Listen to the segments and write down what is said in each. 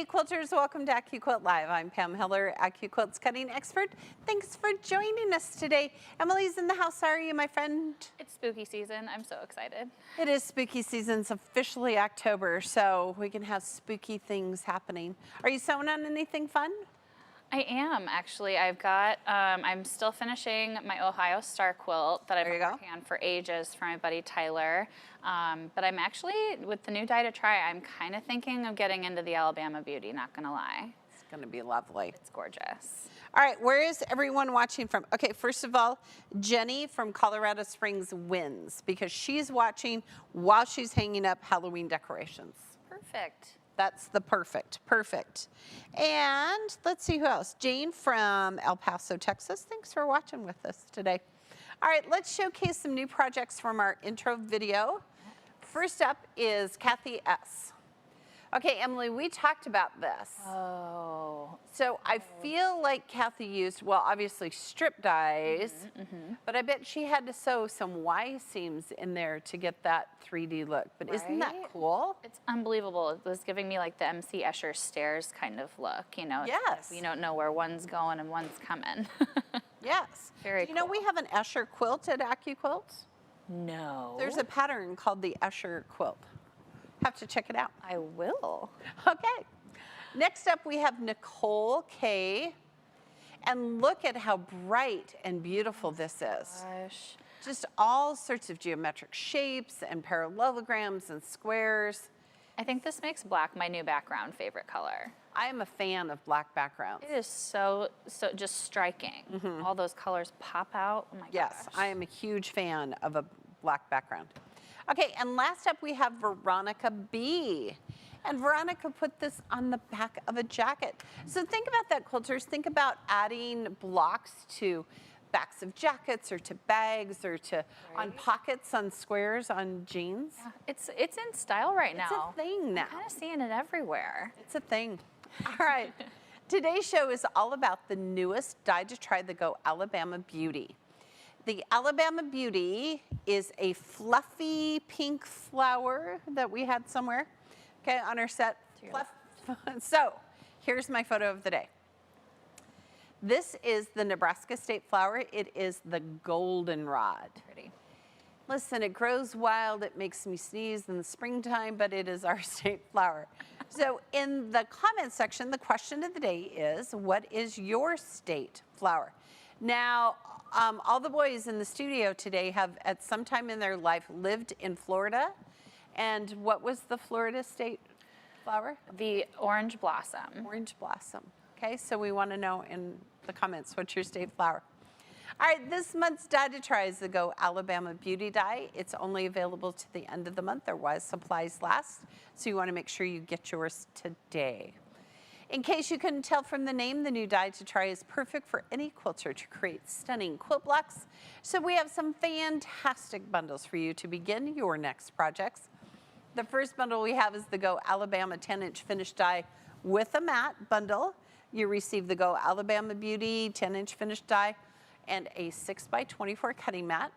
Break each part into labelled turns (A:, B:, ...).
A: Hey quilters, welcome to AccuQuilt Live. I'm Pam Heller, AccuQuilt's cutting expert. Thanks for joining us today. Emily's in the house. How are you, my friend?
B: It's spooky season. I'm so excited.
A: It is spooky season. It's officially October, so we can have spooky things happening. Are you sewing on anything fun?
B: I am actually. I've got. I'm still finishing my Ohio Star quilt that I've been working on for ages for my buddy Tyler. But I'm actually, with the new die to try, I'm kind of thinking of getting into the Alabama Beauty. Not gonna lie.
A: It's gonna be lovely.
B: It's gorgeous.
A: All right, where is everyone watching from? Okay, first of all, Jenny from Colorado Springs wins because she's watching while she's hanging up Halloween decorations.
B: Perfect.
A: That's the perfect. And let's see who else. Jane from El Paso, Texas. Thanks for watching with us today. All right, let's showcase some new projects from our intro video. First up is Kathy S. Okay, Emily, we talked about this.
B: Oh.
A: So I feel like Kathy used, well, obviously strip dyes, but I bet she had to sew some Y seams in there to get that 3D look. But isn't that cool?
B: It's unbelievable. It was giving me like the MC Escher stairs kind of look, you know?
A: Yes.
B: Like you don't know where one's going and one's coming.
A: Yes.
B: Very
A: Do you know we have an Escher quilt at AccuQuilt?
B: No.
A: There's a pattern called the Escher quilt. Have to check it out.
B: I will.
A: Okay. Next up, we have Nicole K. And look at how bright and beautiful this is.
B: Gosh.
A: Just all sorts of geometric shapes and parallelograms and squares.
B: I think this makes black my new background favorite color.
A: I am a fan of black backgrounds.
B: It is so just striking. All those colors pop out. Oh my gosh.
A: Yes, I am a huge fan of a black background. Okay, and last up we have Veronica B. And Veronica put this on the back of a jacket. So think about that, quilters. Think about adding blocks to backs of jackets or to bags or to on pockets, on squares, on jeans.
B: Yeah, it's in style right now.
A: It's a thing now.
B: I'm kind of seeing it everywhere.
A: It's a thing. All right. Today's show is all about the newest die to try, the Go Alabama Beauty. The Alabama Beauty is a fluffy pink flower that we had somewhere, okay, on our set. So here's my photo of the day. This is the Nebraska state flower. It is the goldenrod.
B: Pretty.
A: Listen, it grows wild. It makes me sneeze in the springtime, but it is our state flower. So in the comment section, the question of the day is, what is your state flower? Now, all the boys in the studio today have, at some time in their life, lived in Florida. And what was the Florida state flower?
B: The orange blossom.
A: Orange blossom. Okay, so we want to know in the comments, what's your state flower? All right, this month's die to try is the Go Alabama Beauty die. It's only available to the end of the month, or while supplies last. So you want to make sure you get yours today. In case you couldn't tell from the name, the new die to try is perfect for any quilter to create stunning quilt blocks. So we have some fantastic bundles for you to begin your next projects. The first bundle we have is the Go Alabama 10-inch finished die with a mat bundle. You receive the Go Alabama Beauty 10-inch finished die and a 6x24 cutting mat.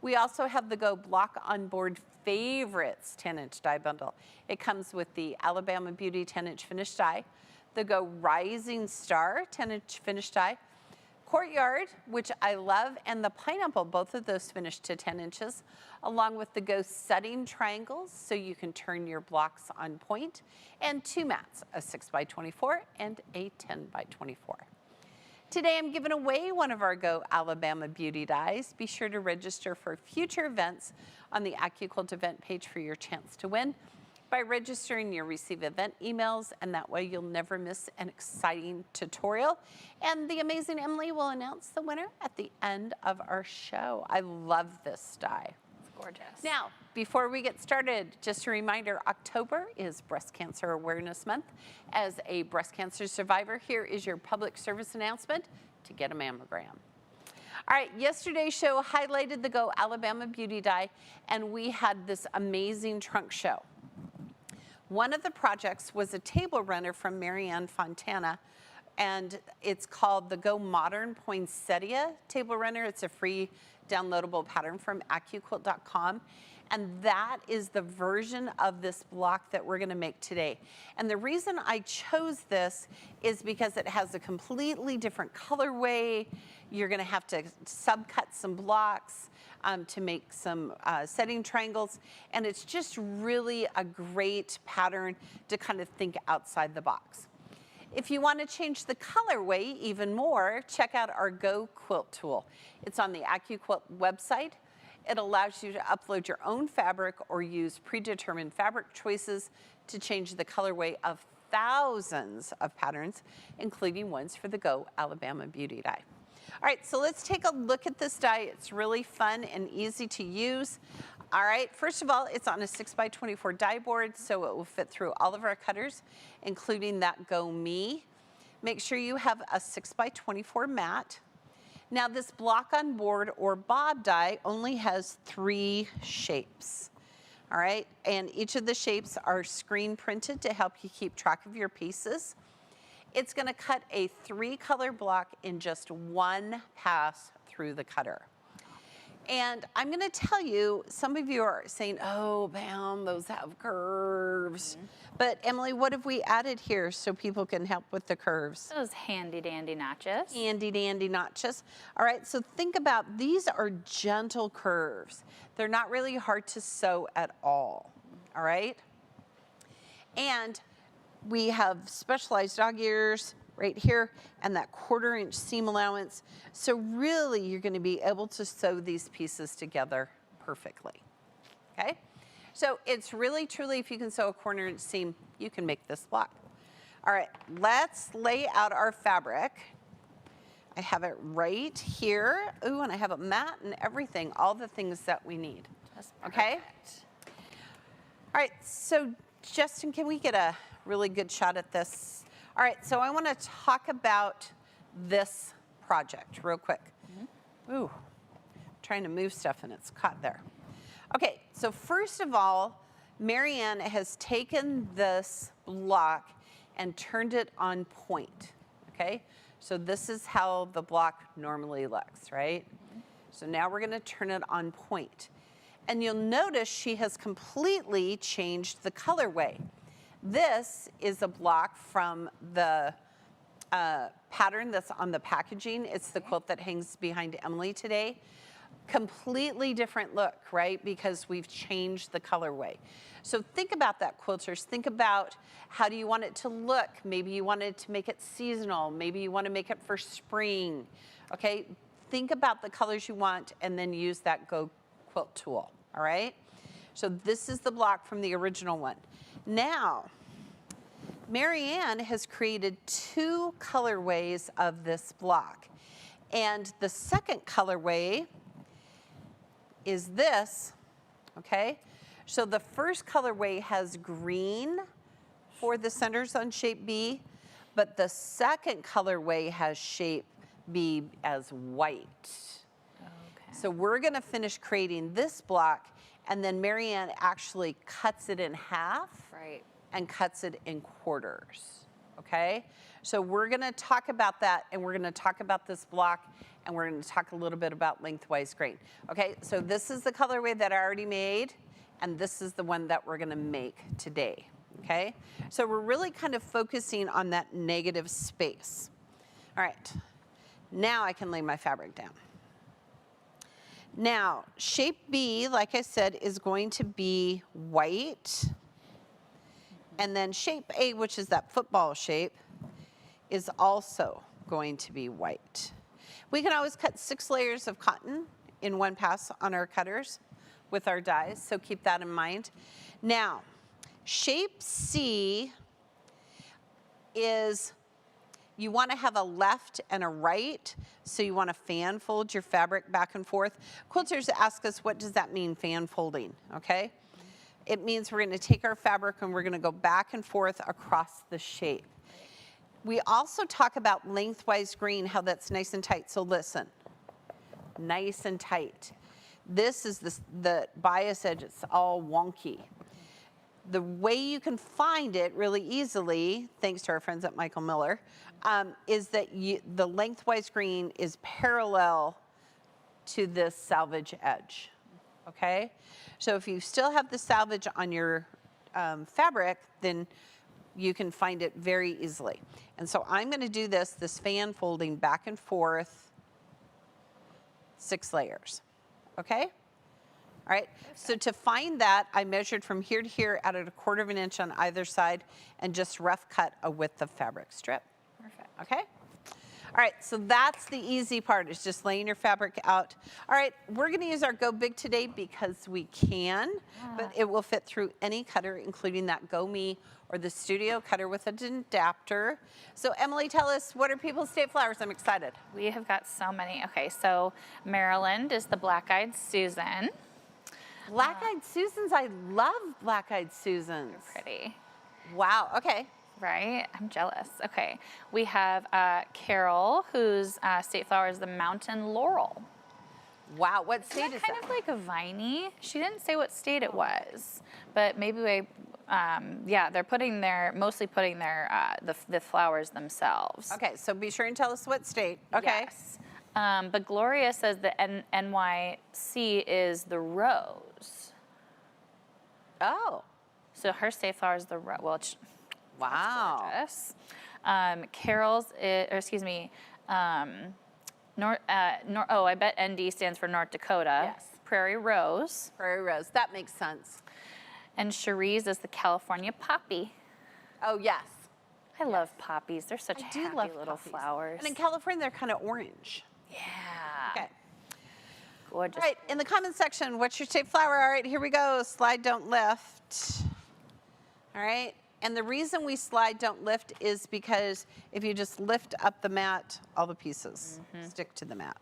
A: We also have the Go Block on Board Favorites 10-inch die bundle. It comes with the Alabama Beauty 10-inch finished die, the Go Rising Star 10-inch finished die, Courtyard, which I love, and the Pineapple, both of those finished to 10 inches, along with the Go Setting Triangles, so you can turn your blocks on point, and two mats, a 6x24 and a 10x24. Today I'm giving away one of our Go Alabama Beauty dies. Be sure to register for future events on the AccuQuilt event page for your chance to win. By registering, you'll receive event emails, and that way you'll never miss an exciting tutorial. And the amazing Emily will announce the winner at the end of our show. I love this die.
B: It's gorgeous.
A: Now, before we get started, just a reminder, October is Breast Cancer Awareness Month. As a breast cancer survivor, here is your public service announcement to get a mammogram. All right, yesterday's show highlighted the Go Alabama Beauty die, and we had this amazing trunk show. One of the projects was a table runner from Marianne Fontana, and it's called the Go Modern Poinsettia table runner. It's a free downloadable pattern from AccuQuilt.com. And that is the version of this block that we're gonna make today. And the reason I chose this is because it has a completely different colorway. You're gonna have to subcut some blocks to make some setting triangles. And it's just really a great pattern to kind of think outside the box. If you want to change the colorway even more, check out our Go Quilt tool. It's on the AccuQuilt website. It allows you to upload your own fabric or use predetermined fabric choices to change the colorway of thousands of patterns, including ones for the Go Alabama Beauty Die. All right, so let's take a look at this die. It's really fun and easy to use. All right, first of all, it's on a 6x24 die board, so it will fit through all of our cutters, including that Go Me. Make sure you have a 6x24 mat. Now this block on board or bob die only has 3 shapes. All right, and each of the shapes are screen printed to help you keep track of your pieces. It's gonna cut a 3-color block in just 1 pass through the cutter. And I'm gonna tell you, some of you are saying, oh, Bam, those have curves. But Emily, what have we added here so people can help with the curves?
B: Those handy dandy notches.
A: Handy dandy notches. All right, so think about, these are gentle curves. They're not really hard to sew at all right? And we have specialized dog ears right here and that 1/4 inch seam allowance. So really you're gonna be able to sew these pieces together perfectly, okay? So it's really truly, if you can sew a 1/4 inch seam, you can make this block. All right, let's lay out our fabric. I have it right here. Ooh, and I have a mat and everything, all the things that we need, okay? All right, so Justin, can we get a really good shot at this? All right, so I want to talk about this project real quick. Ooh, I'm trying to move stuff and it's caught there. Okay, so first of all, Marianne has taken this block and turned it on point, okay? So this is how the block normally looks, right? So now we're gonna turn it on point. And you'll notice she has completely changed the colorway. This is a block from the pattern that's on the packaging. It's the quilt that hangs behind Emily today. Completely different look, right? Because we've changed the colorway. So think about that, quilters. Think about, how do you want it to look? Maybe you wanted to make it seasonal. Maybe you want to make it for spring, okay? Think about the colors you want and then use that Go Quilt tool, all right? So this is the block from the original one. Now, Marianne has created 2 colorways of this block. And the second colorway is this, okay? So the first colorway has green for the centers on shape B, but the second colorway has shape B as white. Okay. So we're gonna finish creating this block, and then Marianne actually cuts it in half.
B: Right.
A: And cuts it in quarters, okay? So we're gonna talk about that, and we're gonna talk about this block, and we're gonna talk a little bit about lengthwise grain. Okay, so this is the colorway that I already made, and this is the one that we're gonna make today, okay? So we're really kind of focusing on that negative space. All right, now I can lay my fabric down. Now, shape B, like I said, is going to be white. And then shape A, which is that football shape, is also going to be white. We can always cut 6 layers of cotton in 1 pass on our cutters with our dies, so keep that in mind. Now, shape C is, you want to have a left and a right, so you want to fan fold your fabric back and forth. Quilters ask us, what does that mean, fan folding, okay? It means we're going to take our fabric and we're going to go back and forth across the shape. We also talk about lengthwise green, how that's nice and tight. So listen, nice and tight. This is the bias edge, it's all wonky. The way you can find it really easily, thanks to our friends at Michael Miller, is that the lengthwise green is parallel to this salvage edge, okay? So if you still have the salvage on your fabric, then you can find it very easily. And so I'm going to do this fan folding back and forth, 6 layers, okay? All right, so to find that, I measured from here to here, added 1/4 inch on either side, and just rough cut a width of fabric strip.
B: Perfect.
A: Okay? All right, so that's the easy part, is just laying your fabric out. All right, we're gonna use our Go Big today because we can, but it will fit through any cutter, including that Go Me or the Studio cutter with an adapter. So Emily, tell us, what are people's state flowers? I'm excited.
B: We have got so many. Okay, so Maryland is the Black-Eyed Susan.
A: Black-Eyed Susans, I love Black-Eyed Susans.
B: Pretty.
A: Wow, okay.
B: Right? I'm jealous. Okay. We have Carol, whose state flower is the Mountain Laurel.
A: Wow, what state
B: Isn't
A: is
B: that kind
A: that?
B: of like a viney? She didn't say what state it was, but maybe yeah, they're mostly putting the flowers themselves.
A: Okay, so be sure and tell us what state. Okay.
B: Yes. But Gloria says the NYC is the rose.
A: Oh,
B: So her state flower is the rose. Well,
A: wow.
B: gorgeous. Carol's, I bet ND stands for North Dakota.
A: Yes.
B: Prairie Rose.
A: Prairie Rose, that makes sense.
B: And Cherie's is the California Poppy.
A: Oh, yes.
B: I love poppies. They're such
A: I do
B: happy
A: love
B: little
A: poppies.
B: flowers.
A: And in California, they're kind of orange.
B: Yeah.
A: Okay.
B: Gorgeous.
A: All right, in the comment section, what's your state flower? All right, here we go. Slide, don't lift. All right, and the reason we slide, don't lift is because if you just lift up the mat, all the pieces stick to the mat.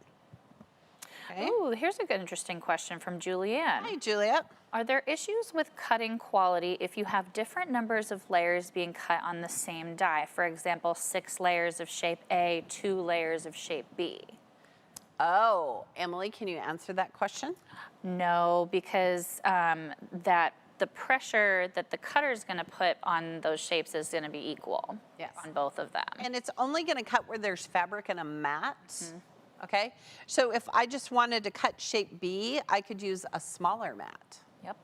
A: Okay.
B: Ooh, here's a good interesting question from Julianne.
A: Hi, Juliet.
B: Are there issues with cutting quality if you have different numbers of layers being cut on the same die? For example, 6 layers of shape A, 2 layers of shape B.
A: Oh, Emily, can you answer that question?
B: No, because the pressure that the cutter is going to put on those shapes is going to be equal on both of them.
A: And it's only going to cut where there's fabric and a mat. Okay, so if I just wanted to cut shape B, I could use a smaller mat.
B: Yep.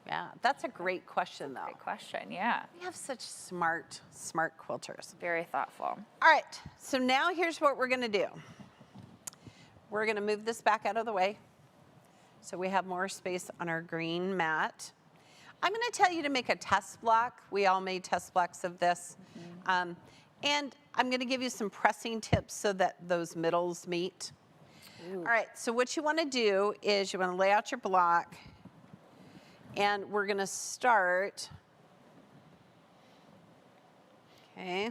A: Yeah, that's a great question, though.
B: Great question. Yeah.
A: We have such smart quilters.
B: Very thoughtful.
A: All right, so now here's what we're gonna do. We're gonna move this back out of the way so we have more space on our green mat. I'm gonna tell you to make a test block. We all made test blocks of this. And I'm gonna give you some pressing tips so that those middles meet. Ooh. All right, so what you wanna do is you wanna lay out your block, and we're gonna start, okay,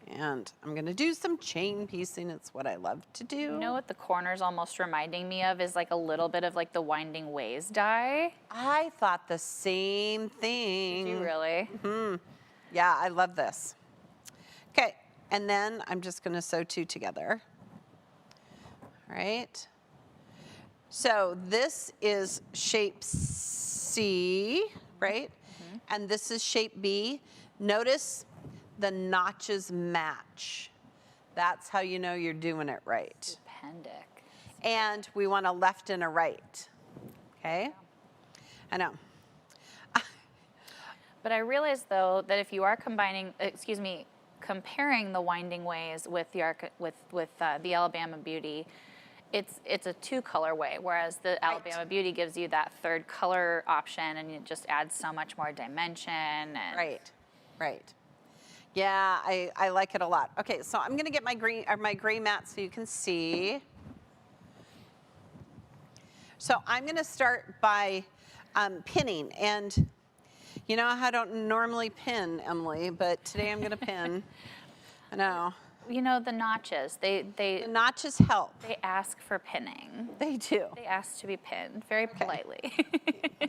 A: and I'm gonna do some chain piecing. It's what I love to do.
B: You know what the corner's almost reminding me of is like a little bit of like the Winding Ways die.
A: I thought the same thing.
B: Did you really?
A: Yeah, I love this. Okay, and then I'm just gonna sew 2 together. All right. So this is shape C, right? And this is shape B. Notice the notches match. That's how you know you're doing it right.
B: Appendix.
A: And we want a left and a right, okay? I know.
B: But I realized though that if you are comparing the Winding Ways with the Alabama Beauty, it's a 2-color way, whereas the Alabama Beauty gives you that 3rd color option, and it just adds so much more dimension. And
A: Right. Yeah, I like it a lot. Okay, so I'm gonna get my gray mat so you can see. So I'm gonna start by pinning, and you know I don't normally pin, Emily, but today I'm gonna pin. I know.
B: You know, the notches,
A: The notches help.
B: they ask for pinning.
A: They do.
B: They ask to be pinned very politely.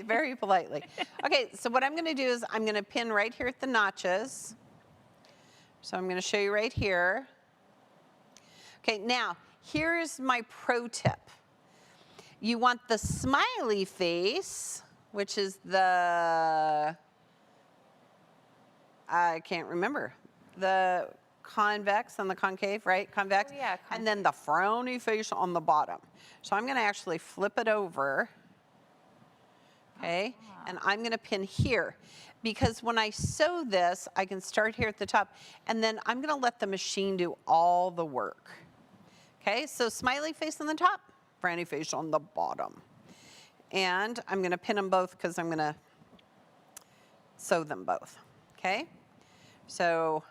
A: Very politely. Okay, so what I'm gonna do is I'm gonna pin right here at the notches. So I'm gonna show you right here. Okay, now here's my pro tip. You want the smiley face, which is I can't remember, the convex and the concave, right? Convex.
B: Oh, yeah,
A: And then the frowny face on the bottom. So I'm gonna actually flip it over. Okay, and I'm gonna pin here because when I sew this, I can start here at the top and then I'm gonna let the machine do all the work. Okay, so smiley face on the top, frowny face on the bottom. And I'm gonna pin them both because I'm gonna sew them both, okay? So,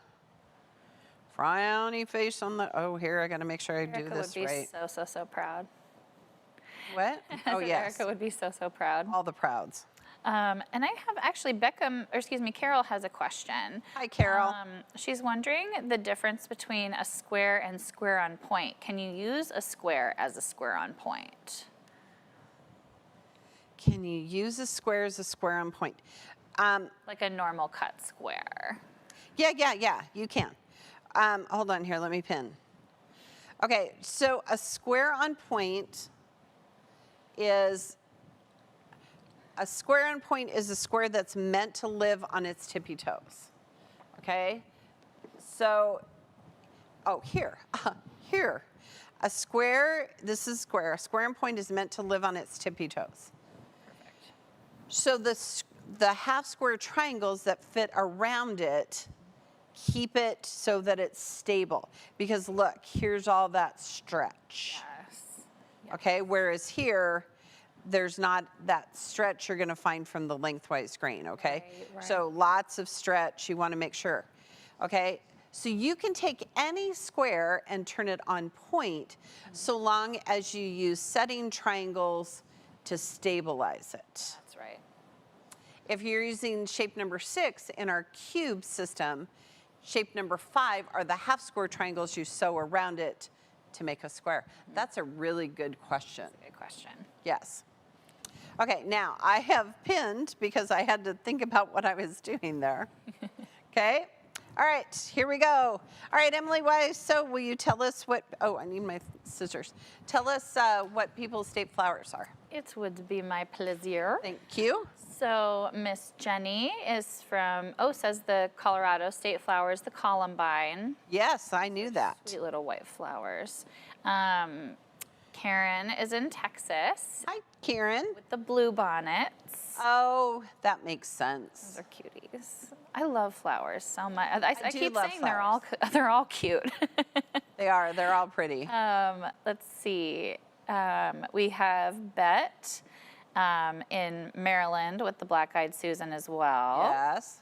A: frowny face on the, oh, here, I gotta make sure I do
B: Erica
A: this
B: would be
A: right.
B: so proud.
A: What?
B: I
A: Oh,
B: said
A: yes,
B: Erica would be so proud.
A: all the prouds.
B: And I have actually Carol has a question.
A: Hi, Carol.
B: She's wondering the difference between a square and square on point. Can you use a square as a square on point?
A: Can you use a square as a square on point?
B: Like a normal cut square.
A: Yeah, you can. Hold on here, let me pin. Okay, so a square on point is a square that's meant to live on its tippy toes. Okay? So, oh, here. A square, this is square. A square on point is meant to live on its tippy toes.
B: Perfect.
A: So the half square triangles that fit around it keep it so that it's stable. Because look, here's all that stretch.
B: Yes.
A: Okay, whereas here, there's not that stretch you're gonna find from the lengthwise grain, okay?
B: Right.
A: So lots of stretch, you wanna make sure, okay? So you can take any square and turn it on point so long as you use setting triangles to stabilize it.
B: That's right.
A: If you're using shape number 6 in our cube system, shape number 5 are the half square triangles you sew around it to make a square. That's a really good question.
B: That's a good question.
A: Yes. Okay, now I have pinned because I had to think about what I was doing there. Okay, all right, here we go. All right, Emily, so will you tell us what, oh, I need my scissors. Tell us what people's state flowers are.
B: It would be my pleasure.
A: Thank you.
B: So Miss Jenny is says the Colorado state flowers, the columbine.
A: Yes, I knew that.
B: Sweet little white flowers. Karen is in Texas
A: Hi, Karen.
B: with the blue bonnets.
A: Oh, that makes sense.
B: Those are cuties. I love flowers so much. I
A: do
B: keep
A: love
B: saying
A: flowers.
B: they're all cute.
A: They're all pretty.
B: Let's see. We have Bet in Maryland with the black-eyed Susan as well.
A: Yes.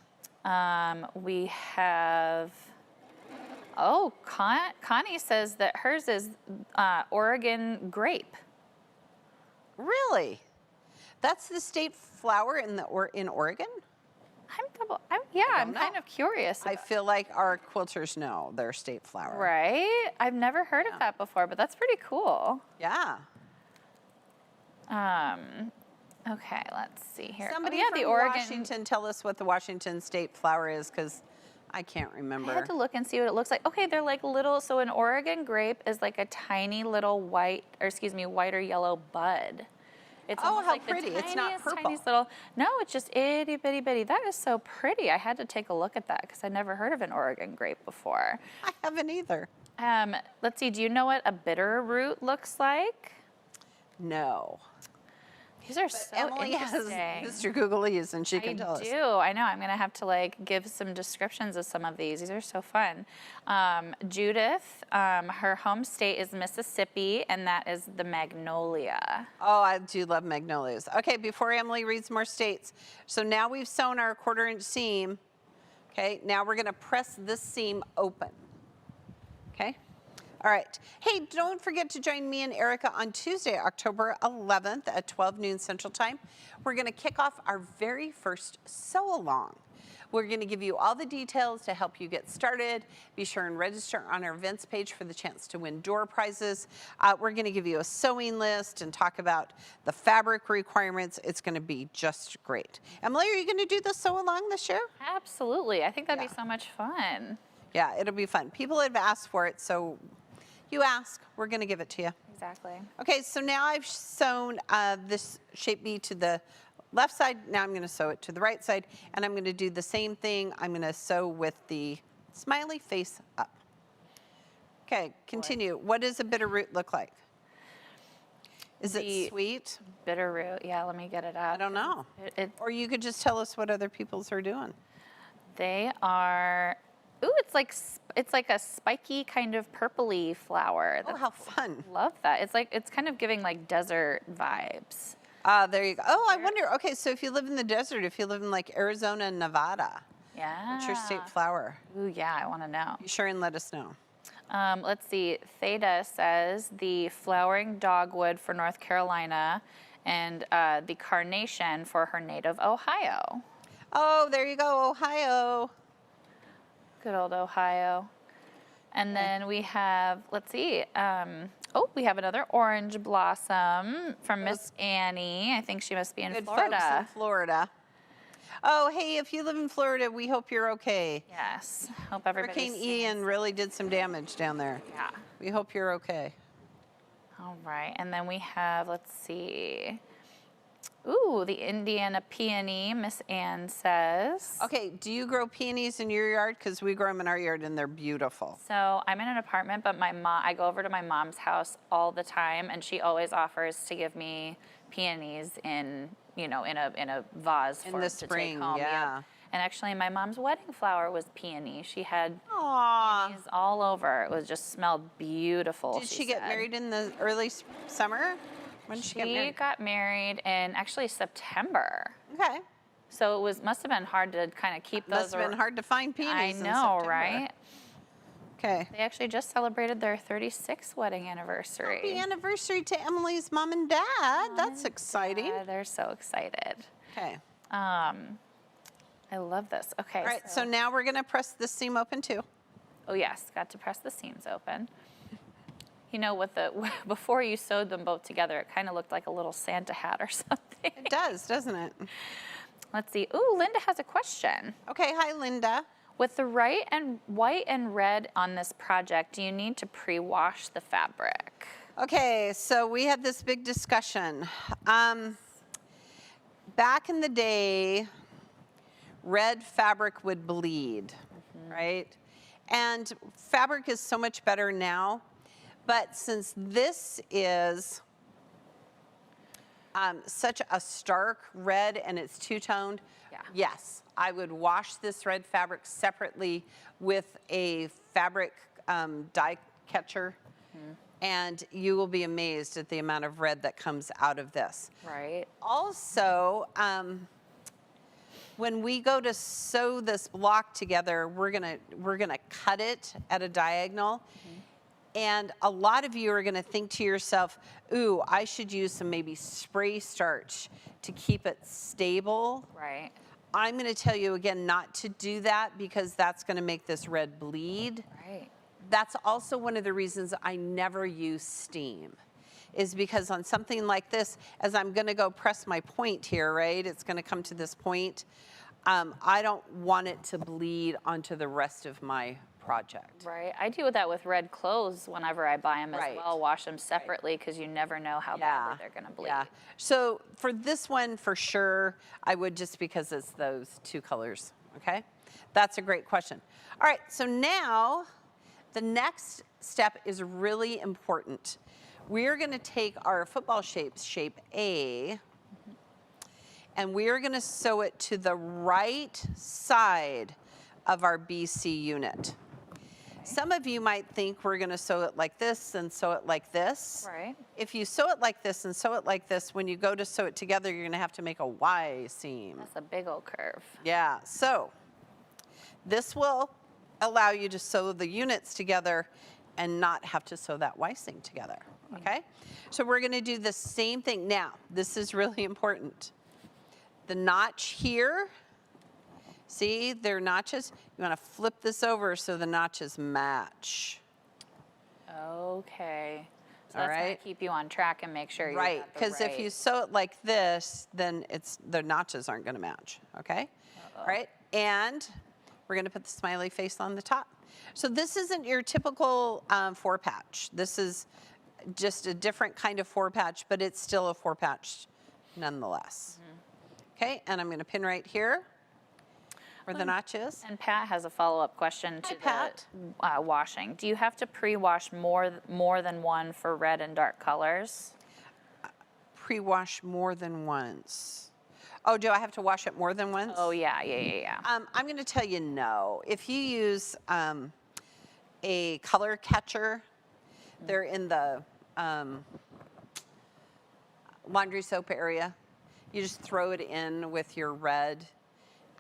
B: We have, Connie says that hers is Oregon grape.
A: Really? That's the state flower in Oregon?
B: I'm
A: know.
B: kind of curious.
A: I feel like our quilters know their state flower.
B: Right? I've never heard of that before, but that's pretty cool.
A: Yeah.
B: Okay, let's see here.
A: Somebody
B: the
A: from
B: Oregon.
A: Washington, tell us what the Washington state flower is, because I can't remember.
B: I had to look and see what it looks like. Okay, they're like little. So an Oregon grape is like a tiny little white or yellow bud. It's
A: Oh,
B: almost
A: how
B: like
A: pretty.
B: The
A: It's not purple.
B: Tiniest little. No, it's just itty bitty bitty. That is so pretty. I had to take a look at that because I'd never heard of an Oregon grape before.
A: I haven't either.
B: Let's see. Do you know what a bitter root looks like?
A: No.
B: These are so
A: Emily has
B: interesting.
A: Mr. Googleese, and she can tell
B: I
A: us.
B: do. I know. I'm going to have to give some descriptions of some of these. These are so fun. Judith, her home state is Mississippi, and that is the magnolia.
A: Oh, I do love magnolias. Okay, before Emily reads more states. So now we've sewn our 1/4-inch seam. Okay, now we're going to press this seam open. Okay? All right. Hey, don't forget to join me and Erica on Tuesday, October 11th at 12 noon Central Time. We're going to kick off our very first sew-along. We're going to give you all the details to help you get started. Be sure and register on our events page for the chance to win door prizes. We're going to give you a sewing list and talk about the fabric requirements. It's going to be just great. Emily, are you going to do the sew-along this year?
B: Absolutely. I think that'd be so much fun.
A: Yeah, it'll be fun. People have asked for it, so you ask, we're going to give it to you.
B: Exactly.
A: Okay, so now I've sewn this shape B to the left side. Now I'm going to sew it to the right side, and I'm going to do the same thing. I'm going to sew with the smiley face up. Okay, continue. What does a bitter root look like? Is it sweet?
B: Bitter root. Yeah, let me get it out.
A: I don't know.
B: It
A: Or you could just tell us what other people's are doing.
B: They are, ooh, it's like a spiky kind of purpley flower.
A: Oh, how fun.
B: Love that. It's kind of giving like desert vibes.
A: There you go. Oh, I wonder, okay, so if you live in the desert, if you live in like Arizona and Nevada,
B: Yeah.
A: what's your state flower?
B: Ooh, yeah, I want to know.
A: Be sure and let us know.
B: Let's see. Theta says the flowering dogwood for North Carolina and the carnation for her native Ohio.
A: Oh, there you go, Ohio.
B: Good old Ohio. And then we have, let's see, we have another orange blossom from Miss Annie. I think she must be in
A: Good
B: Florida.
A: folks in Florida. Oh, hey, if you live in Florida, we hope you're okay.
B: Yes. Hope everybody's
A: Hurricane Ian really did some damage down there.
B: Yeah.
A: We hope you're okay.
B: All right. And then we have, let's see. Ooh, the Indiana peony, Miss Ann says.
A: Okay, do you grow peonies in your yard? Because we grow them in our yard and they're beautiful.
B: So I'm in an apartment, but I go over to my mom's house all the time, and she always offers to give me peonies in a vase
A: In
B: for
A: the
B: to
A: spring,
B: take home.
A: yeah.
B: Yep. And actually, my mom's wedding flower was peony. She had
A: Aww.
B: peonies all over. It was just smelled beautiful.
A: Did she get
B: said.
A: married in the early summer? When did she get married?
B: She got married in actually September.
A: Okay.
B: So it must have been hard to kind of keep those.
A: Must have been hard to find peonies
B: I
A: in
B: know,
A: September.
B: right?
A: Okay.
B: They actually just celebrated their 36th wedding anniversary.
A: Happy anniversary to Emily's mom and dad. That's exciting.
B: Yeah, they're so excited.
A: Okay.
B: I love this. Okay.
A: All right, so now we're going to press this seam open too.
B: Oh yes, got to press the seams open. You know, before you sewed them both together, it kind of looked like a little Santa hat or something.
A: It does, doesn't it?
B: Let's see. Ooh, Linda has a question.
A: Okay, hi, Linda.
B: With the white and red on this project, do you need to pre-wash the fabric?
A: Okay, so we had this big discussion. Back in the day, red fabric would bleed, right? And fabric is so much better now. But since this is such a stark red and it's two-toned, yes, I would wash this red fabric separately with a fabric dye catcher, and you will be amazed at the amount of red that comes out of this.
B: Right.
A: Also, when we go to sew this block together, we're gonna cut it at a diagonal. And a lot of you are going to think to yourself, ooh, I should use some maybe spray starch to keep it stable.
B: Right.
A: I'm going to tell you again not to do that because that's going to make this red bleed.
B: Right.
A: That's also one of the reasons I never use steam, is because on something like this, as I'm going to go press my point here, right, it's going to come to this point, I don't want it to bleed onto the rest of my project.
B: Right. I do that with red clothes whenever I buy them as
A: Right.
B: well. Wash them separately because you never know how badly they're going to bleed.
A: Yeah. So for this one, for sure, I would, just because it's those two colors. Okay. That's a great question. All right. So now the next step is really important. We're going to take our football shape A, and we're going to sew it to the right side of our BC unit. Some of you might think we're going to sew it like this and sew it like this.
B: Right.
A: If you sew it like this and sew it like this, when you go to sew it together, you're going to have to make a Y seam.
B: That's a big old curve.
A: Yeah, so this will allow you to sew the units together and not have to sew that Y seam together, okay? So we're going to do the same thing. Now, this is really important. The notch here, see, there are notches. You want to flip this over so the notches match.
B: Okay. So
A: All
B: that's going
A: right.
B: to keep you on track and make sure you
A: Right,
B: got the
A: because if you sew it like this, then the notches aren't going to match, okay? All right, and we're going to put the smiley face on the top. So this isn't your typical four patch. This is just a different kind of four patch, but it's still a four patch nonetheless. Okay, and I'm going to pin right here where the notch is.
B: And Pat has a follow-up question to
A: Pat.
B: the washing. Do you have to pre-wash more than one for red and dark colors?
A: pre-wash more than once. Oh, do I have to wash it more than once?
B: Oh, yeah.
A: I'm going to tell you no. If you use a color catcher, they're in the laundry soap area. You just throw it in with your red,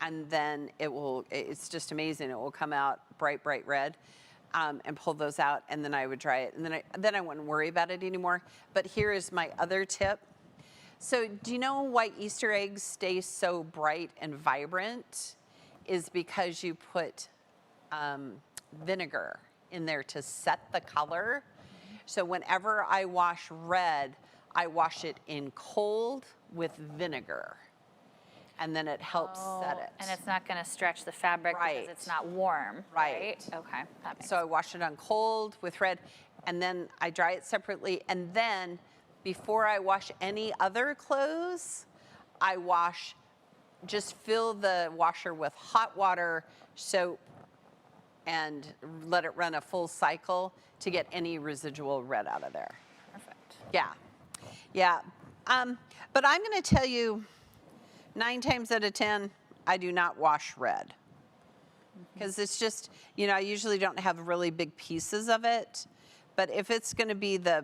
A: and then it's just amazing. It will come out bright red, and pull those out, and then I would dry it. And then I wouldn't worry about it anymore. But here is my other tip. So do you know why Easter eggs stay so bright and vibrant? Is because you put vinegar in there to set the color. So whenever I wash red, I wash it in cold with vinegar. And then it helps set it.
B: And it's not going to stretch the fabric because it's not warm, right? Okay, that makes
A: So I wash it on cold with red, and then I dry it separately. And then before I wash any other clothes, I just fill the washer with hot water, soap, and let it run a full cycle to get any residual red out of there.
B: Perfect.
A: Yeah. But I'm going to tell you, 9 times out of 10, I do not wash red. Because it's just, I usually don't have really big pieces of it. But if it's going to be the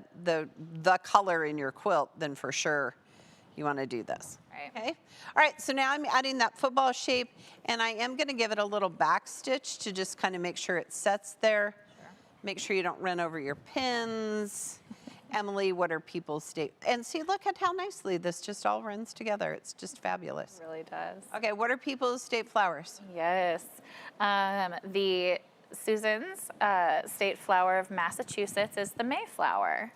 A: color in your quilt, then for sure you want to do this.
B: Right.
A: Okay. All right. So now I'm adding that football shape, and I am going to give it a little back stitch to just kind of make sure it sets there. Sure. Make sure you don't run over your pins. Emily, what are people's state? And see, look at how nicely this just all runs together. It's just fabulous.
B: It really does.
A: Okay. What are people's state flowers?
B: Yes. The Susan's state flower of Massachusetts is the Mayflower.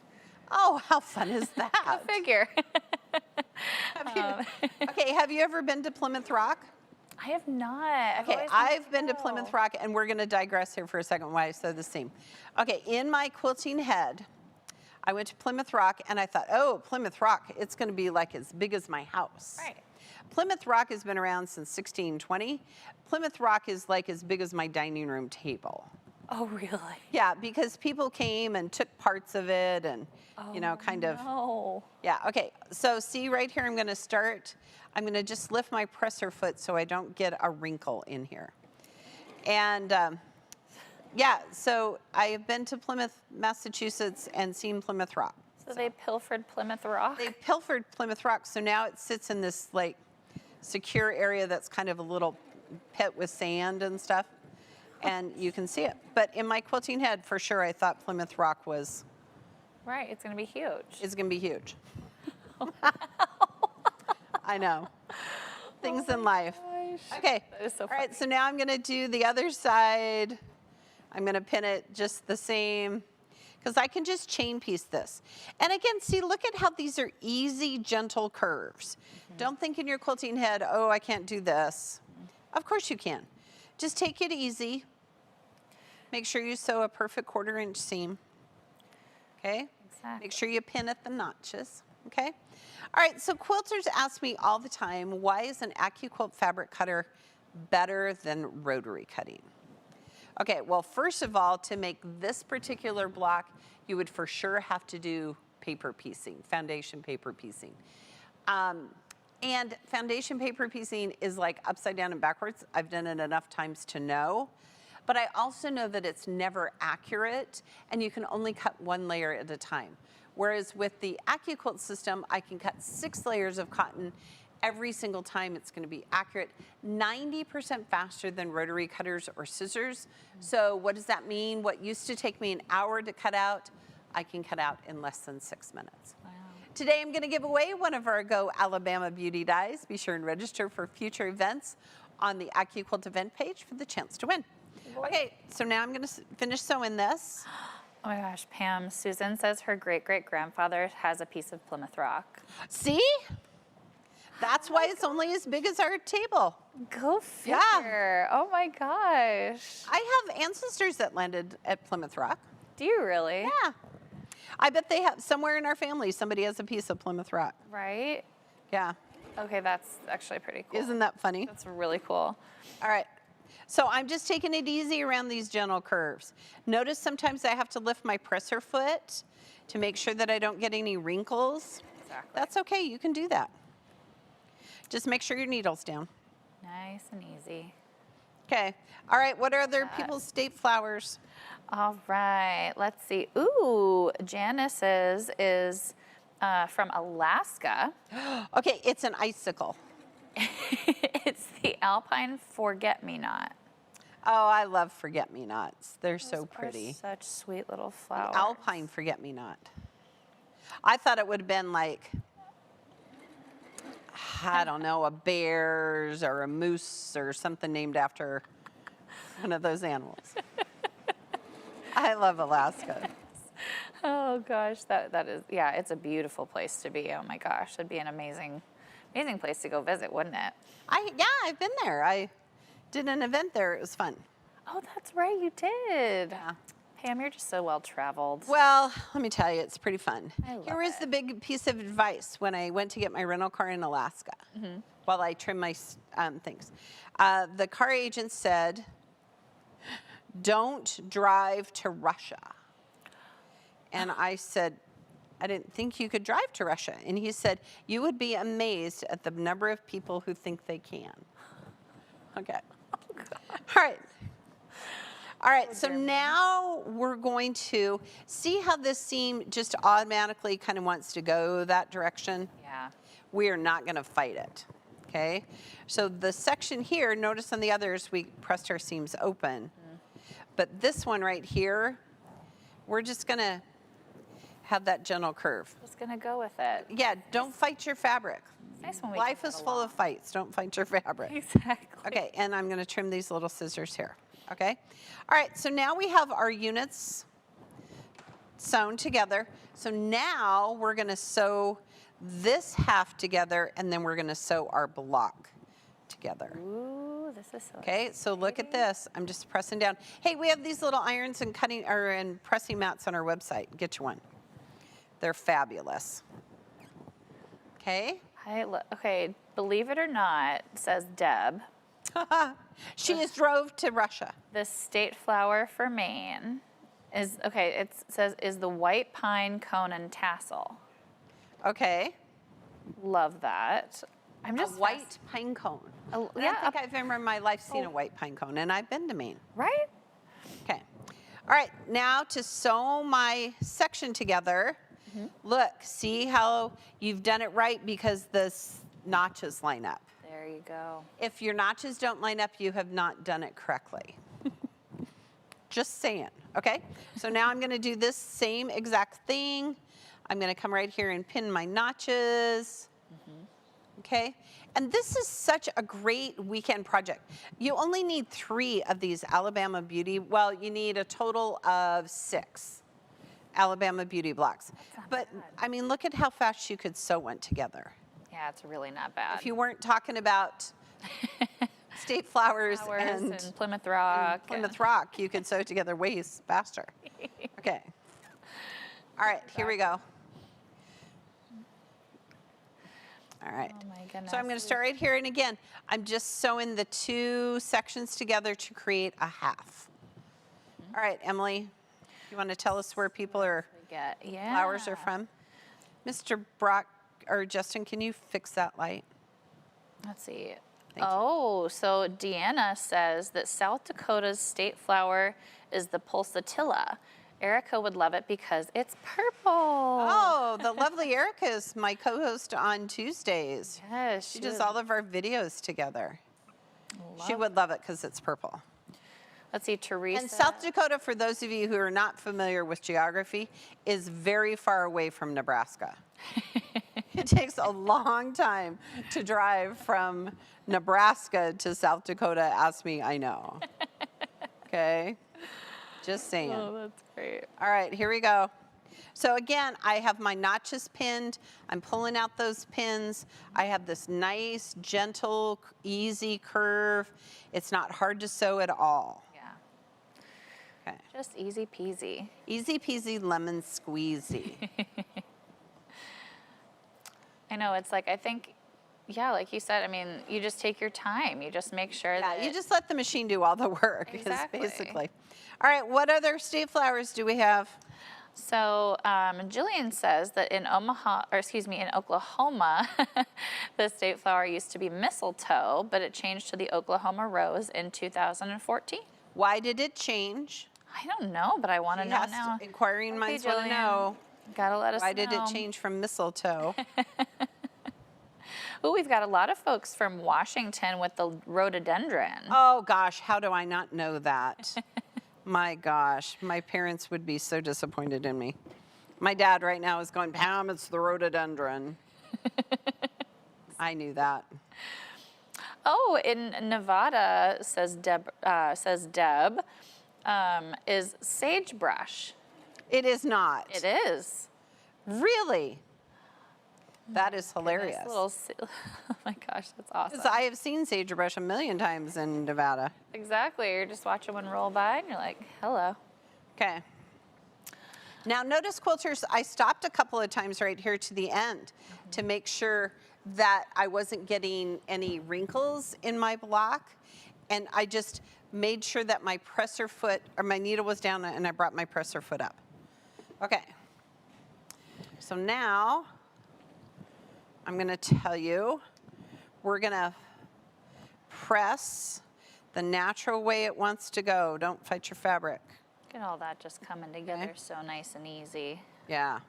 A: Oh, how fun is that?
B: Go figure.
A: Okay, have you ever been to Plymouth Rock?
B: I have not.
A: Okay, I've been to Plymouth Rock, and we're going to digress here for a second why I said the same. Okay, in my quilting head, I went to Plymouth Rock, and I thought, oh, Plymouth Rock, it's going to be like as big as my house.
B: Right.
A: Plymouth Rock has been around since 1620. Plymouth Rock is like as big as my dining room table.
B: Oh, really?
A: Yeah, because people came and took parts of it and, kind of.
B: Oh.
A: Yeah, okay. So see right here, I'm going to just lift my presser foot so I don't get a wrinkle in here. And so I have been to Plymouth, Massachusetts and seen Plymouth Rock.
B: So they pilfered Plymouth Rock?
A: They pilfered Plymouth Rock, so now it sits in this like secure area that's kind of a little pit with sand and stuff. And you can see it. But in my quilting head, for sure, I thought Plymouth Rock was...
B: Right, it's going to be huge.
A: It's going to be huge. I know. Things in life.
B: Gosh.
A: Okay.
B: That is so
A: All right,
B: funny.
A: so now I'm going to do the other side. I'm going to pin it just the same because I can just chain piece this. And again, see, look at how these are easy, gentle curves. Don't think in your quilting head, oh, I can't do this. Of course you can. Just take it easy. Make sure you sew a perfect 1/4 inch seam. Okay?
B: Exactly.
A: Make sure you pin at the notches. Okay? All right, so quilters ask me all the time, why is an AccuQuilt fabric cutter better than rotary cutting? Okay, well, first of all, to make this particular block, you would for sure have to do paper piecing, foundation paper piecing. And foundation paper piecing is like upside down and backwards. I've done it enough times to know. But I also know that it's never accurate, and you can only cut 1 layer at a time. Whereas with the AccuQuilt system, I can cut 6 layers of cotton. Every single time it's going to be accurate, 90% faster than rotary cutters or scissors. So what does that mean? What used to take me an hour to cut out, I can cut out in less than 6 minutes.
B: Wow.
A: Today I'm going to give away one of our Go Alabama Beauty Dies. Be sure and register for future events on the AccuQuilt event page for the chance to win. Okay, so now I'm going to finish sewing this.
B: Oh my gosh, Pam, Susan says her great-great-grandfather has a piece of Plymouth Rock.
A: See? That's why it's only as big as our table.
B: Go figure. Oh my gosh.
A: I have ancestors that landed at Plymouth Rock.
B: Do you really?
A: Yeah. I bet they have, somewhere in our family, somebody has a piece of Plymouth Rock.
B: Right?
A: Yeah.
B: Okay, that's actually pretty cool.
A: Isn't that funny?
B: That's really cool.
A: All right. So I'm just taking it easy around these gentle curves. Notice sometimes I have to lift my presser foot to make sure that I don't get any wrinkles.
B: Exactly.
A: That's okay, you can do that. Just make sure your needle's down.
B: Nice and easy.
A: Okay, all right, what are other
B: that.
A: people's state flowers?
B: All right, let's see. Ooh, Janice's is from Alaska.
A: Okay, it's an icicle.
B: It's the Alpine Forget-Me-Not.
A: Oh, I love forget-me-nots. They're so
B: Those are
A: pretty.
B: such sweet little flowers.
A: Alpine forget-me-not. I thought it would have been like, I don't know, a bear's or a moose or something named after one of those animals. I love Alaska.
B: Oh gosh, that is, yeah, it's a beautiful place to be. Oh my gosh, it'd be an amazing place to go visit, wouldn't it?
A: Yeah, I've been there. I did an event there. It was fun.
B: Oh, that's right, you did.
A: Yeah.
B: Pam, you're just so well traveled.
A: Well, let me tell you, it's pretty fun.
B: I love
A: Here was the big piece of advice when I went to get my rental car in Alaska while I trim my things. The car agent said, don't drive to Russia. And I said, I didn't think you could drive to Russia. And he said, you would be amazed at the number of people who think they can. Okay. All right. All right, so now we're going to see how this seam just automatically kind of wants to go that direction.
B: Yeah.
A: We are not going to fight it, okay? So the section here, notice on the others, we pressed our seams open. But this one right here, we're just going to have that gentle curve.
B: Just gonna go with it.
A: Yeah, don't fight your fabric.
B: It's nice when we
A: Life
B: can
A: is
B: get
A: full
B: along.
A: of fights. Don't fight your fabric.
B: Exactly.
A: Okay, and I'm going to trim these little scissors here, okay? All right, so now we have our units sewn together. So now we're going to sew this half together, and then we're going to sew our block together.
B: Ooh, this is so
A: Okay, so look at this. I'm just pressing down. Hey, we have these little irons and cutting and pressing mats on our website. Get you one. They're fabulous. Okay.
B: Okay, believe it or not, says Deb,
A: She has drove to Russia.
B: the state flower for Maine is, okay, it says, is the white pine cone and tassel.
A: Okay.
B: Love that. I'm
A: A
B: just
A: white pine cone.
B: Oh,
A: I
B: yeah,
A: don't think I've ever in my life seen a white pine cone, and I've been to Maine.
B: right?
A: Okay. All right, now to sew my section together. Look, see how you've done it right because the notches line up.
B: There you go.
A: If your notches don't line up, you have not done it correctly. Just saying, okay? So now I'm gonna do this same exact thing. I'm gonna come right here and pin my notches. Okay? And this is such a great weekend project. You only need 3 of these Alabama Beauty. Well, you need a total of 6 Alabama Beauty blocks. But I mean, look at how fast you could sew one together.
B: Yeah, it's really not bad.
A: If you weren't talking about state flowers and
B: Plymouth Rock.
A: Plymouth Rock, you could sew together way faster. Okay. All right, here we go. All right.
B: Oh my goodness.
A: So I'm going to start right here, and again, I'm just sewing the 2 sections together to create a half. All right, Emily, you want to tell us where people are
B: Yeah.
A: flowers are from? Mr. Brock or Justin, can you fix that light?
B: Let's see.
A: Thank you.
B: Oh, so Deanna says that South Dakota's state flower is the Poinsettia. Erica would love it because it's purple.
A: Oh, the lovely Erica is my co-host on Tuesdays.
B: Yes,
A: She does all of our videos together. She
B: love
A: would love it because it's purple.
B: Let's see, Teresa.
A: And South Dakota, for those of you who are not familiar with geography, is very far away from Nebraska. It takes a long time to drive from Nebraska to South Dakota. Ask me, I know. Okay? Just saying.
B: Oh, that's great.
A: All right, here we go. So again, I have my notches pinned. I'm pulling out those pins. I have this nice, gentle, easy curve. It's not hard to sew at all.
B: Yeah.
A: Okay.
B: Just easy peasy.
A: Easy peasy lemon squeezy.
B: I know, it's like, I think, yeah, like you said, I mean, you just take your time. You just make sure
A: Yeah,
B: that.
A: you just let the machine do all the work, is
B: Exactly.
A: basically. All right, what other state flowers do we have?
B: So Jillian says that in Oklahoma, the state flower used to be mistletoe, but it changed to the Oklahoma rose in 2014.
A: Why did it change?
B: I don't know, but I want to know now.
A: Inquiring
B: Okay,
A: minds want to
B: Jillian,
A: know.
B: Gotta let us know.
A: Why did it change from mistletoe?
B: Oh, we've got a lot of folks from Washington with the rhododendron.
A: Oh gosh, how do I not know that? My gosh, my parents would be so disappointed in me. My dad right now is going, Pam, it's the rhododendron. I knew that.
B: Oh, in Nevada, says Deb, is sagebrush.
A: It is not.
B: It is.
A: Really? That is hilarious.
B: Nice little, oh my gosh, that's awesome.
A: 'Cause I have seen sagebrush a million times in Nevada.
B: Exactly. You're just watching one roll by and you're like, hello.
A: Okay. Now notice, quilters, I stopped a couple of times right here to the end to make sure that I wasn't getting any wrinkles in my block. And I just made sure that my presser foot, or my needle was down, and I brought my presser foot up. Okay. So now I'm going to tell you, we're going to press the natural way it wants to go. Don't fight your fabric.
B: Look at all that just coming together so nice and easy.
A: Yeah.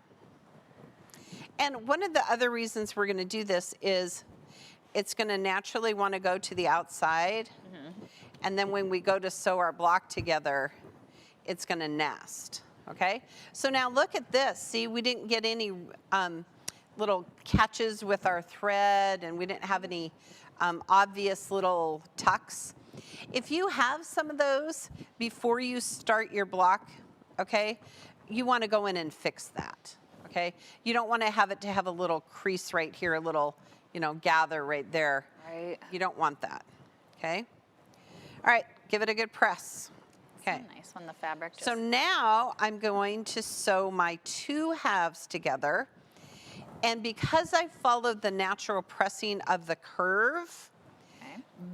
A: And one of the other reasons we're going to do this is it's going to naturally want to go to the outside. And then when we go to sew our block together, it's going to nest. Okay? So now look at this. See, we didn't get any little catches with our thread, and we didn't have any obvious little tucks. If you have some of those before you start your block, okay, you want to go in and fix that. Okay? You don't want to have it to have a little crease right here, a little, gather right there.
B: Right.
A: You don't want that. Okay? All right, give it a good press. Okay.
B: So nice when the fabric just...
A: So now I'm going to sew my two halves together. And because I followed the natural pressing of the curve,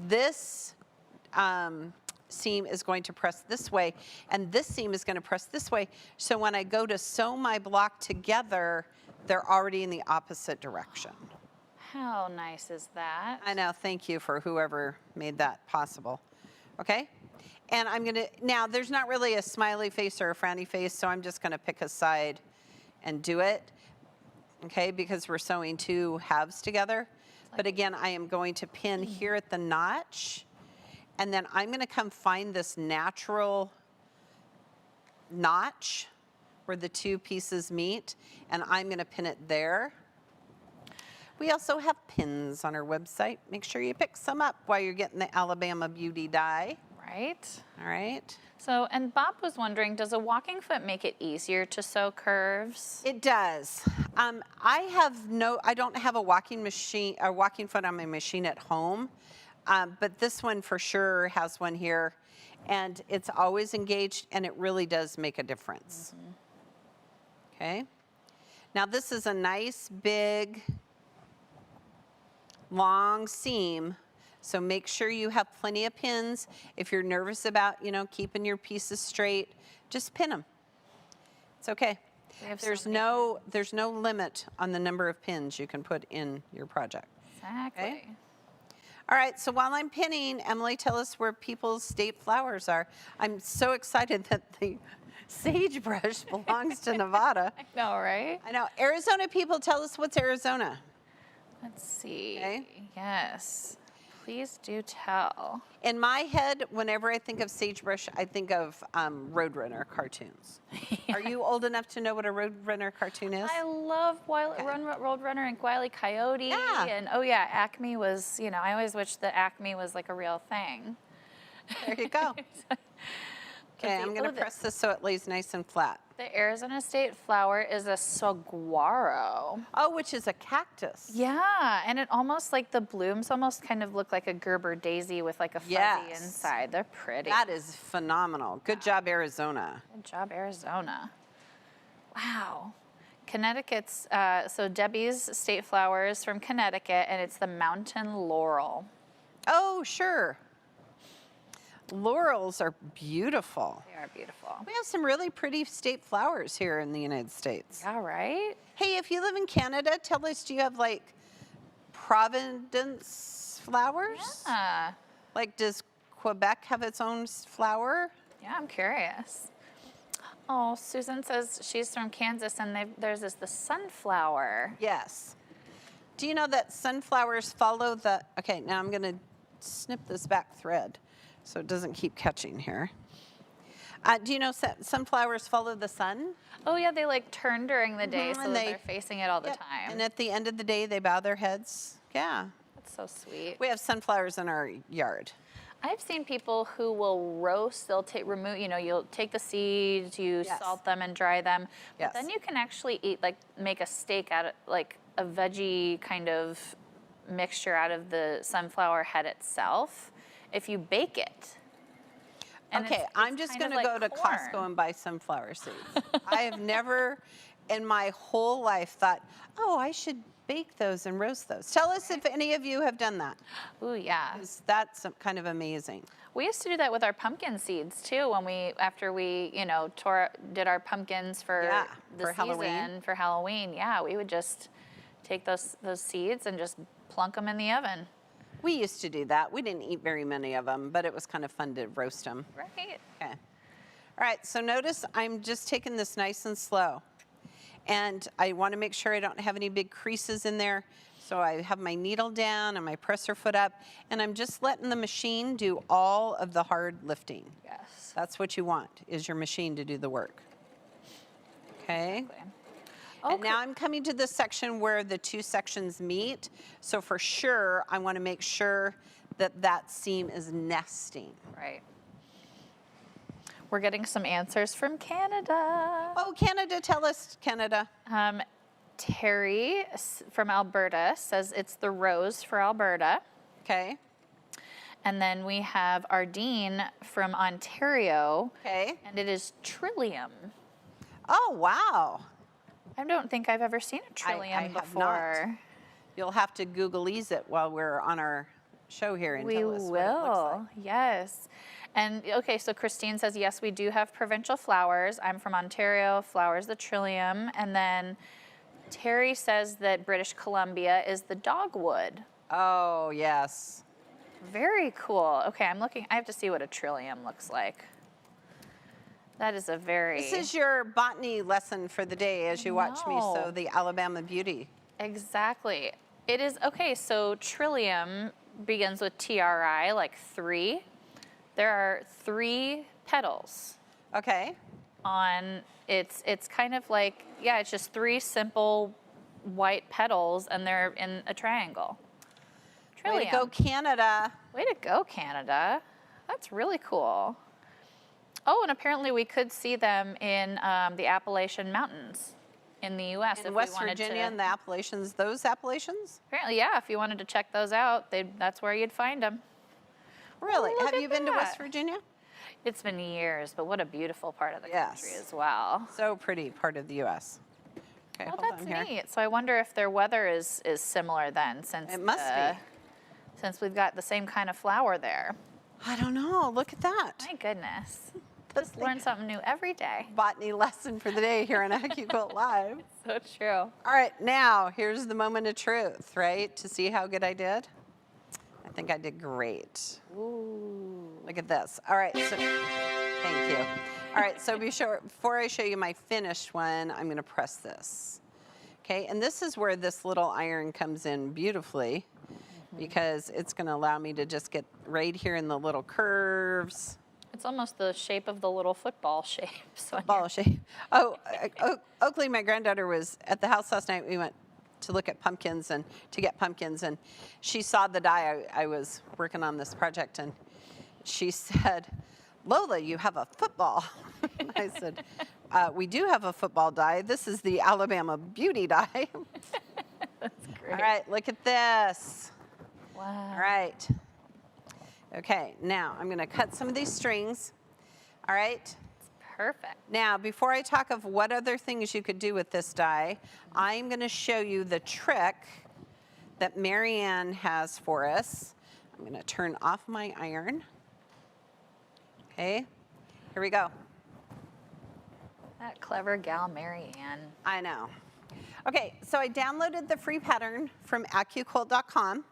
A: this seam is going to press this way, and this seam is going to press this way. So when I go to sew my block together, they're already in the opposite direction.
B: How nice is that?
A: I know, thank you for whoever made that possible. Okay? And I'm gonna, now there's not really a smiley face or a frowny face, so I'm just gonna pick a side and do it. Okay, because we're sewing two halves together. But again, I am going to pin here at the notch, and then I'm gonna come find this natural notch where the two pieces meet, and I'm gonna pin it there. We also have pins on our website. Make sure you pick some up while you're getting the Alabama Beauty die.
B: Right.
A: All right.
B: So, and Bob was wondering, does a walking foot make it easier to sew curves?
A: It does. I don't have a walking foot on my machine at home, but this one for sure has one here, and it's always engaged, and it really does make a difference. Okay. Now this is a nice big long seam, so make sure you have plenty of pins. If you're nervous about, keeping your pieces straight, just pin them. It's okay. There's no limit on the number of pins you can put in your project.
B: Exactly.
A: Okay? All right, so while I'm pinning, Emily, tell us where people's state flowers are. I'm so excited that the sagebrush belongs to Nevada.
B: I know, right?
A: I know. Arizona people, tell us what's Arizona.
B: Let's see.
A: Okay.
B: Yes. Please do tell.
A: In my head, whenever I think of sagebrush, I think of Roadrunner cartoons. Are you old enough to know what a Roadrunner cartoon is?
B: I love Roadrunner and Wile E. Coyote.
A: Yeah.
B: And oh yeah, Acme was, I always wish that Acme was like a real thing.
A: There you go. Okay, I'm going to press this so it lays nice and flat.
B: The Arizona state flower is a saguaro.
A: Oh, which is a cactus.
B: Yeah, and it almost like the blooms almost kind of look like a Gerber daisy with like a fuzzy inside. They're pretty.
A: That is phenomenal. Good job, Arizona.
B: Good job, Arizona. Wow. Connecticut's, so Debbie's state flower is from Connecticut, and it's the mountain laurel.
A: Oh, sure. Laurels are beautiful.
B: They are beautiful.
A: We have some really pretty state flowers here in the United States.
B: Yeah, right?
A: Hey, if you live in Canada, tell us, do you have like Providence flowers?
B: Yeah.
A: Like, does Quebec have its own flower?
B: Yeah, I'm curious. Oh, Susan says she's from Kansas and there's the sunflower.
A: Yes. Do you know that sunflowers follow the, okay, now I'm gonna snip this back thread so it doesn't keep catching here. Do you know sunflowers follow the sun?
B: Oh yeah, they like turn during the day so
A: and
B: that they're facing it all the
A: Yep.
B: time.
A: And at the end of the day, they bow their heads. Yeah.
B: That's so sweet.
A: We have sunflowers in our yard.
B: I've seen people who will roast, they'll remove, you'll take the seeds, you
A: Yes.
B: salt them and dry them.
A: Yes.
B: But then you can actually eat, like make a steak out of, like a veggie kind of mixture out of the sunflower head itself if you bake it. And
A: Okay, I'm just
B: kind of
A: going to
B: like
A: go to
B: corn.
A: Costco and buy sunflower seeds. I have never in my whole life thought, oh, I should bake those and roast those. Tell us if any of you have done that,
B: Ooh, yeah.
A: 'cause that's kind of amazing.
B: We used to do that with our pumpkin seeds too. After we, did our pumpkins for
A: Yeah,
B: the
A: for Halloween.
B: season for Halloween. Yeah, we would just take those seeds and just plunk them in the oven.
A: We used to do that. We didn't eat very many of them, but it was kind of fun to roast them.
B: Right.
A: Okay. All right, so notice I'm just taking this nice and slow. And I want to make sure I don't have any big creases in there. So I have my needle down and my presser foot up, and I'm just letting the machine do all of the hard lifting.
B: Yes.
A: That's what you want, is your machine to do the work. Okay?
B: Okay.
A: And now I'm coming to the section where the two sections meet. So for sure, I want to make sure that that seam is nesting.
B: Right. We're getting some answers from Canada.
A: Oh, Canada, tell us, Canada.
B: Terry from Alberta says it's the rose for Alberta.
A: Okay.
B: And then we have Ardeen from Ontario.
A: Okay.
B: And it is trillium.
A: Oh, wow.
B: I don't think I've ever seen a trillium
A: have not.
B: before.
A: You'll have to Google-ease it while we're on our show here and
B: We
A: tell us
B: will.
A: what it looks like.
B: Yes. And okay, so Christine says, yes, we do have provincial flowers. I'm from Ontario, flowers the trillium. And then Terry says that British Columbia is the dogwood.
A: Oh, yes.
B: Very cool. Okay, I have to see what a trillium looks like. That is a very...
A: This is your botany lesson for the day as you watch me
B: No.
A: sew the Alabama Beauty.
B: Exactly. It is, okay, so trillium begins with TRI, like 3. There are 3 petals
A: Okay.
B: on, it's kind of like, yeah, it's just 3 simple white petals and they're in a triangle. Trillium.
A: Way to go, Canada.
B: Way to go, Canada. That's really cool. Oh, and apparently we could see them in the Appalachian Mountains in the U.S.
A: In West Virginia and the Appalachians, those Appalachians?
B: Apparently, yeah, if you wanted to check those out, that's where you'd find them.
A: Really?
B: look
A: Have
B: at
A: you been to West
B: that.
A: Virginia?
B: It's been years, but what a beautiful part of the
A: Yes.
B: country as well.
A: So pretty part of the U.S. Okay,
B: Well,
A: hold
B: that's
A: on here.
B: neat. So I wonder if their weather is similar then, since
A: It must be.
B: since we've got the same kind of flower there.
A: I don't know. Look at that.
B: My goodness.
A: Let's
B: Just learn something new every day.
A: Botany lesson for the day here on AccuQuilt Live.
B: So true.
A: All right, now here's the moment of truth, right? To see how good I did. I think I did great.
B: Ooh.
A: Look at this. All right, so thank you. All right, so before I show you my finished one, I'm gonna press this. Okay, and this is where this little iron comes in beautifully because it's gonna allow me to just get right here in the little curves.
B: It's almost the shape of the little football shapes.
A: Ball shape. Oh, Oakley, my granddaughter was at the house last night. We went to look at pumpkins and to get pumpkins, and she saw the die. I was working on this project, and she said, "Lola, you have a football." I said, "We do have a football die. This is the Alabama Beauty die."
B: That's great.
A: All right, look at this.
B: Wow.
A: All right. Okay, now I'm going to cut some of these strings. All right.
B: Perfect.
A: Now, before I talk of what other things you could do with this die, I'm going to show you the trick that Marianne has for us. I'm going to turn off my iron. Okay, here we go.
B: That clever gal, Mary Ann.
A: I know. Okay, so I downloaded the free pattern from AccuQuilt.com.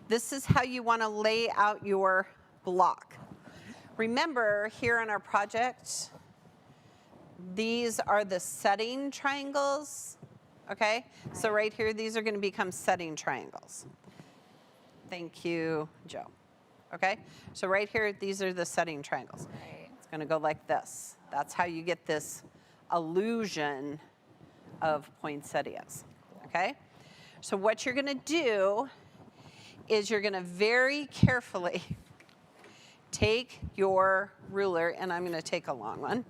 A: This is how you want to lay out your block. Remember, here on our project, these are the setting triangles, okay? So right here, these are going to become setting triangles. Thank you, Joe. Okay, so right here, these are the setting triangles.
B: Right.
A: It's going to go like this. That's how you get this illusion of poinsettias, okay? So what you're going to do is you're going to very carefully take your ruler, and I'm going to take a long one,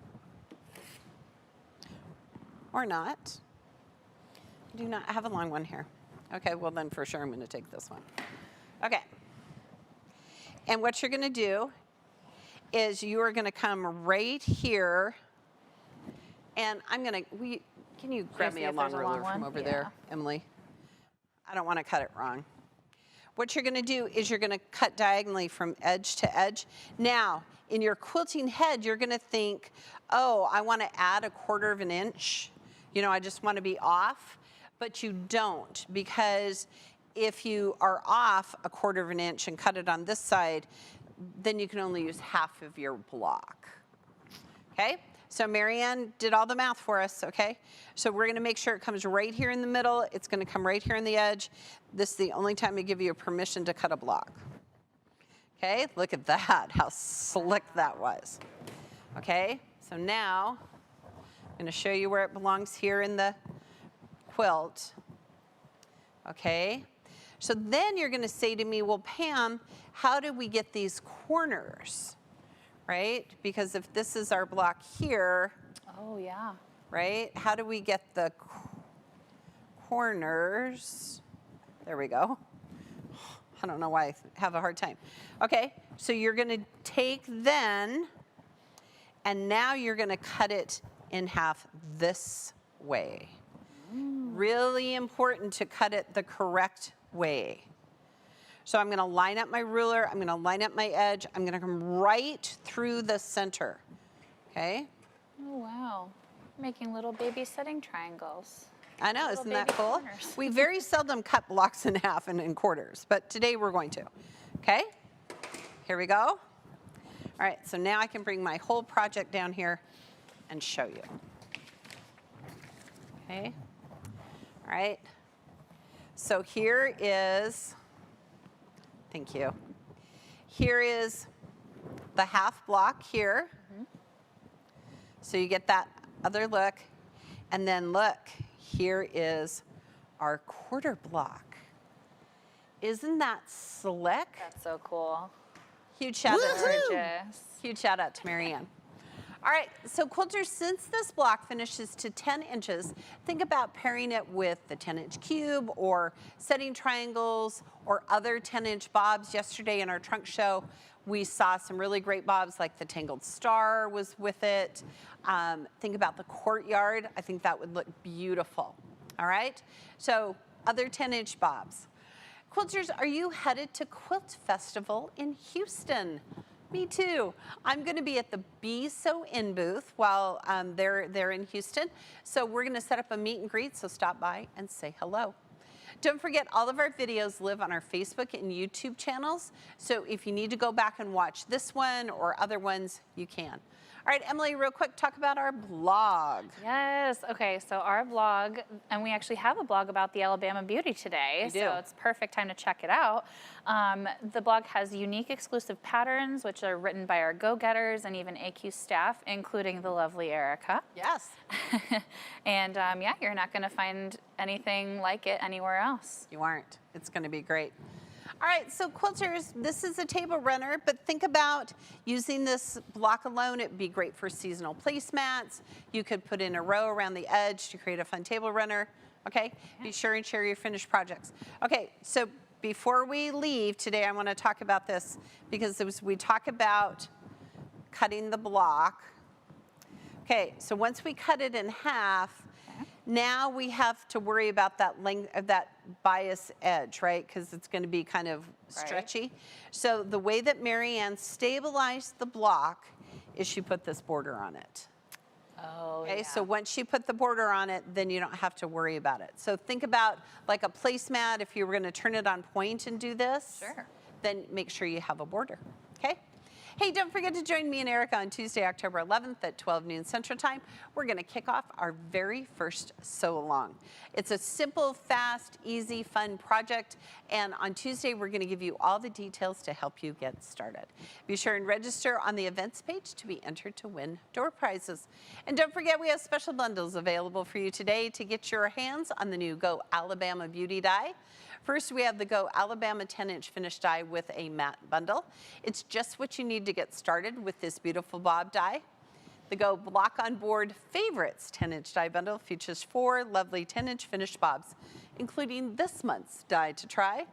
A: or not. I do not have a long one here. Okay, well then for sure I'm going to take this one. Okay. And what you're going to do is you are going to come right here, and I'm going to, can you grab me a long ruler from over there, Emily? I don't want to cut it wrong. What you're going to do is you're going to cut diagonally from edge to edge. Now, in your quilting head, you're going to think, oh, I want to add 1/4 of an inch. You know, I just want to be off. But you don't, because if you are off 1/4 of an inch and cut it on this side, then you can only use half of your block. Okay? So Marianne did all the math for us, okay? So we're gonna make sure it comes right here in the middle. It's gonna come right here on the edge. This is the only time I give you permission to cut a block. Okay, look at that, how slick that was. Okay, so now I'm gonna show you where it belongs here in the quilt. Okay, so then you're gonna say to me, well, Pam, how do we get these corners? Right? Because if this is our block here,
B: Oh, yeah.
A: right? How do we get the corners? There we go. I don't know why I have a hard time. Okay, so you're going to take then, and now you're going to cut it in half this way. Really important to cut it the correct way. So I'm going to line up my ruler, I'm going to line up my edge, I'm going to come right through the center, okay?
B: Oh, wow. Making little baby setting triangles.
A: I know,
B: Little
A: isn't that
B: baby
A: cool?
B: corners.
A: We very seldom cut blocks in half and in quarters, but today we're going to, okay? Here we go. All right, so now I can bring my whole project down here and show you. Okay, all right. So here is, thank you. Here is the half block here. So you get that other look. And then look, here is our 1/4 block. Isn't that slick?
B: That's so cool.
A: Huge shout out.
B: Gorgeous.
A: Huge shout out to Marianne. All right, so quilters, since this block finishes to 10 inches, think about pairing it with the 10-inch cube or setting triangles or other 10-inch bobs. Yesterday in our trunk show, we saw some really great bobs like the Tangled Star was with it. Think about the Courtyard. I think that would look beautiful. All right, so other 10-inch bobs. Quilters, are you headed to Quilt Festival in Houston? Me too. I'm going to be at the Be So In booth while they're in Houston. So we're going to set up a meet and greet, so stop by and say hello. Don't forget, all of our videos live on our Facebook and YouTube channels. So if you need to go back and watch this one or other ones, you can. All right, Emily, real quick, talk about our blog.
B: Yes. Okay. So our blog, and we actually have a blog about the Alabama Beauty today.
A: We do.
B: So it's perfect time to check it out. The blog has unique exclusive patterns, which are written by our go-getters and even AQ staff, including the lovely Erica.
A: Yes.
B: And yeah, you're not going to find anything like it anywhere else.
A: You aren't. It's going to be great. All right, so quilters, this is a table runner, but think about using this block alone. It'd be great for seasonal placemats. You could put in a row around the edge to create a fun table runner, okay? Yeah. Be sure and share your finished projects. Okay, so before we leave today, I want to talk about this because as we talk about cutting the block. Okay, so once we cut it in half, Now we have to worry about that length, that bias edge, right? Because it's going to be kind of stretchy. So the way that Marianne stabilized the block is she put this border on it.
B: Oh,
A: Okay,
B: yeah.
A: so once you put the border on it, then you don't have to worry about it. So think about like a placemat. If you were going to turn it on point and do this,
B: Sure.
A: then make sure you have a border. Okay. Hey, don't forget to join me and Erica on Tuesday, October 11th at 12 noon Central Time. We're going to kick off our very first sew along. It's a simple, fast, easy, fun project. And on Tuesday, we're going to give you all the details to help you get started. Be sure and register on the events page to be entered to win door prizes. And don't forget, we have special bundles available for you today to get your hands on the new Go Alabama Beauty Die. First, we have the Go Alabama 10-inch finished die with a matte bundle. It's just what you need to get started with this beautiful bob die. The Go Block on Board Favorites 10-inch die bundle features 4 lovely 10-inch finished bobs, including this month's die to try,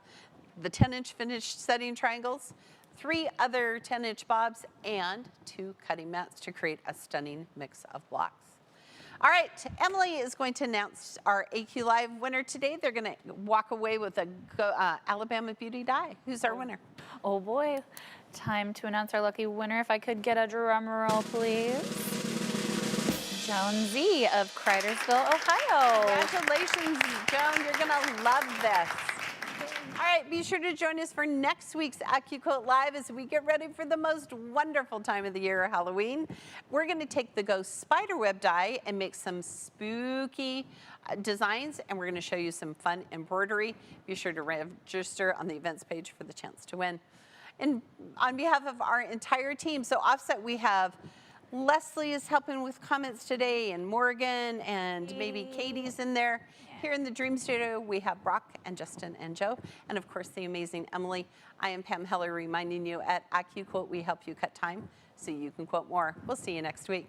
A: the 10-inch finished setting triangles, 3 other 10-inch bobs, and 2 cutting mats to create a stunning mix of blocks. All right, Emily is going to announce our AQ Live winner today. They're going to walk away with a Alabama Beauty die. Who's our winner?
B: Oh boy, time to announce our lucky winner. If I could get a drum roll, please. Joan Z of Cridersville, Ohio.
A: Congratulations, Joan. You're going to love this. All right, be sure to join us for next week's AccuQuilt Live as we get ready for the most wonderful time of the year, Halloween. We're going to take the Go Spiderweb die and make some spooky designs, and we're going to show you some fun embroidery. Be sure to register on the events page for the chance to win. And on behalf of our entire team, so Offset, we have Leslie is helping with comments today, and Morgan, and maybe Katie's in there. Here in the Dream Studio, we have Brock and Justin and Joe, and of course the amazing Emily. I am Pam Heller reminding you at AccuQuilt, we help you cut time so you can quote more. We'll see you next week.